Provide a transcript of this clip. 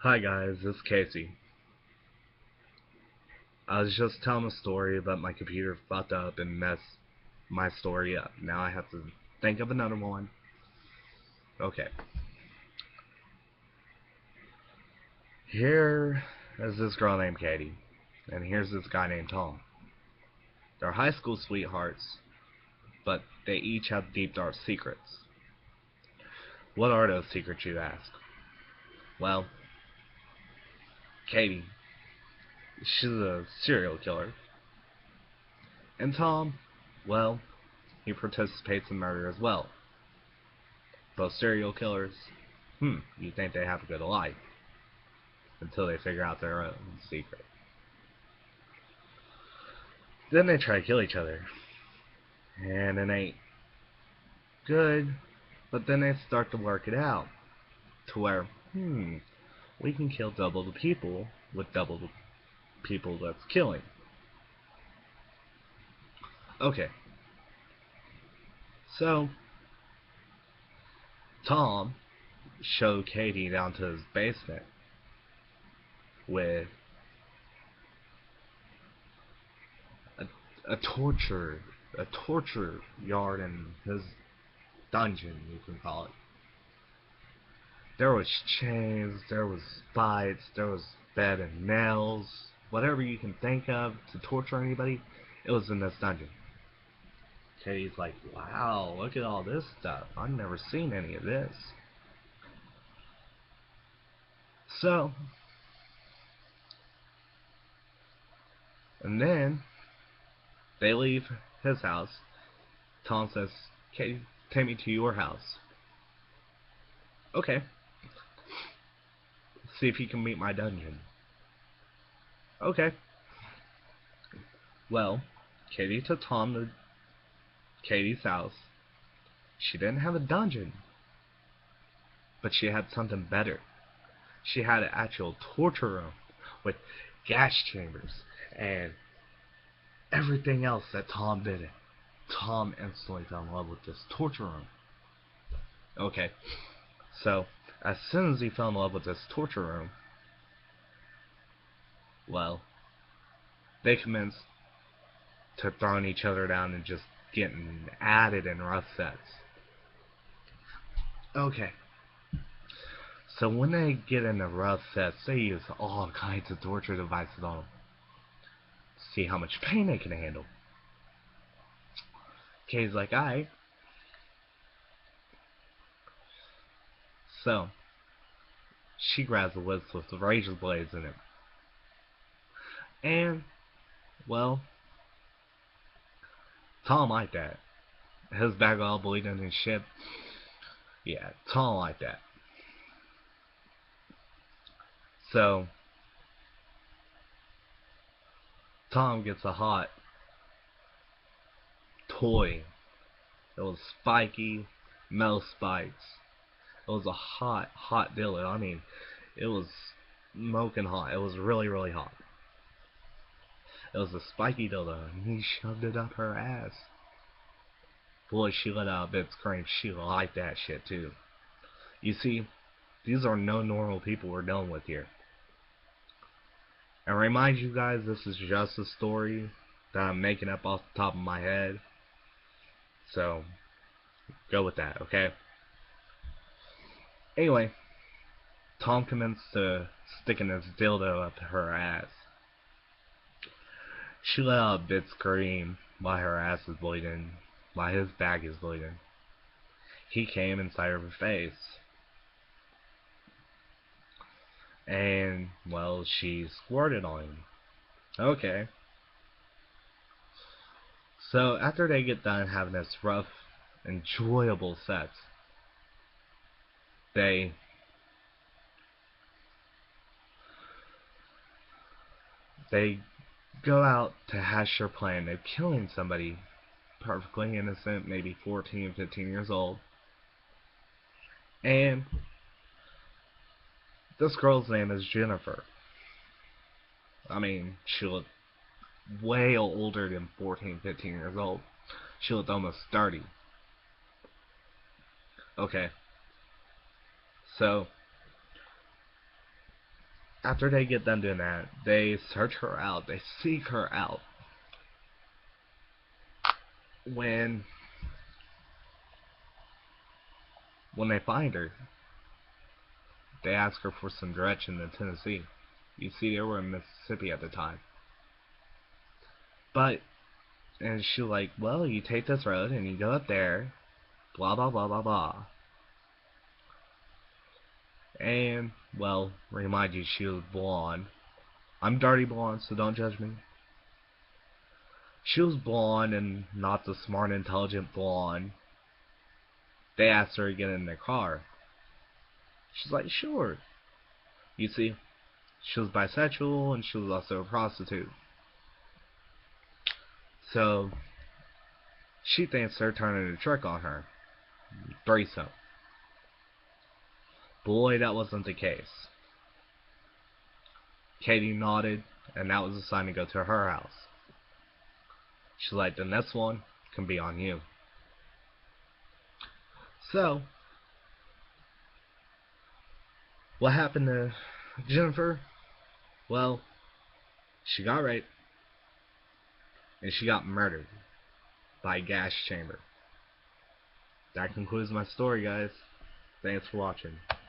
Hi guys, this is Casey. I was just telling a story but my computer fucked up and messed my story up. Now I have to think of another one. Okay. Here is this girl named Katie, and here's this guy named Tom. They're high school sweethearts, but they each have deep dark secrets. What are those secrets, you ask? Well, Katie, she's a serial killer. And Tom, well, he participates in murder as well. Both serial killers, you think they have a good life until they figure out their own secret. Then they try to kill each other, and it ain't good, but then they start to work it out to where, we can kill double the people with double the people that's killing. Okay, so Tom showed Katie down to his basement with a, a torture a torture yard in his dungeon, you can call it. There was chains, there was spikes, there was bed and nails, whatever you can think of to torture anybody, it was in this dungeon. Katie's like, wow, look at all this stuff. I've never seen any of this. So, and then they leave his house. Tom says, Katie, take me to your house. Okay. See if you can meet my dungeon. Okay. Well, Katie took Tom to Katie's house. She didn't have a dungeon, but she had something better. She had an actual torture room with gas chambers and everything else that Tom did. Tom instantly fell in love with this torture room. Okay, so as soon as he fell in love with this torture room, well, they commenced to throwing each other down and just getting added in rough sets. Okay, so when they get in the rough sets, they use all kinds of torture devices on them. See how much pain they can handle. Kay's like, alright. So, she grabs a list with the razor blades in it. And, well, Tom liked that. His back all bleeding and shit. Yeah, Tom liked that. So, Tom gets a hot toy. It was spiky, metal spikes. It was a hot, hot dildo. I mean, it was smoking hot. It was really, really hot. It was a spiky dildo, and he shoved it up her ass. Boy, she let out a bit of scream. She liked that shit, too. You see, these are no normal people we're dealing with here. And remind you guys, this is just a story that I'm making up off the top of my head. So, go with that, okay? Anyway, Tom commenced to sticking his dildo up her ass. She let out a bit scream while her ass is bleeding, while his back is bleeding. He came inside of her face. And, well, she squirted on him. Okay. So, after they get done having this rough, enjoyable sex, they go out to hash their plan of killing somebody perfectly innocent, maybe 14, 15 years old. And this girl's name is Jennifer. I mean, she looked way older than 14, 15 years old. She looked almost 30. Okay. So, after they get done doing that, they search her out. They seek her out. When they find her, they ask her for some direction in Tennessee. You see, they were in Mississippi at the time. But, and she's like, well, you take this road and you go up there, blah blah blah blah blah. And, well, remind you, she was blonde. I'm dirty blonde, so don't judge me. She was blonde and not the smart, intelligent blonde. They asked her to get in their car. She's like, sure. You see, she was bisexual and she was also a prostitute. So, she thinks they're turning a trick on her. Threesome. Boy, that wasn't the case. Katie nodded, and that was a sign to go to her house. She's like, the next one can be on you. So, what happened to Jennifer? Well, she got raped, and she got murdered by a gas chamber. That concludes my story, guys. Thanks for watching.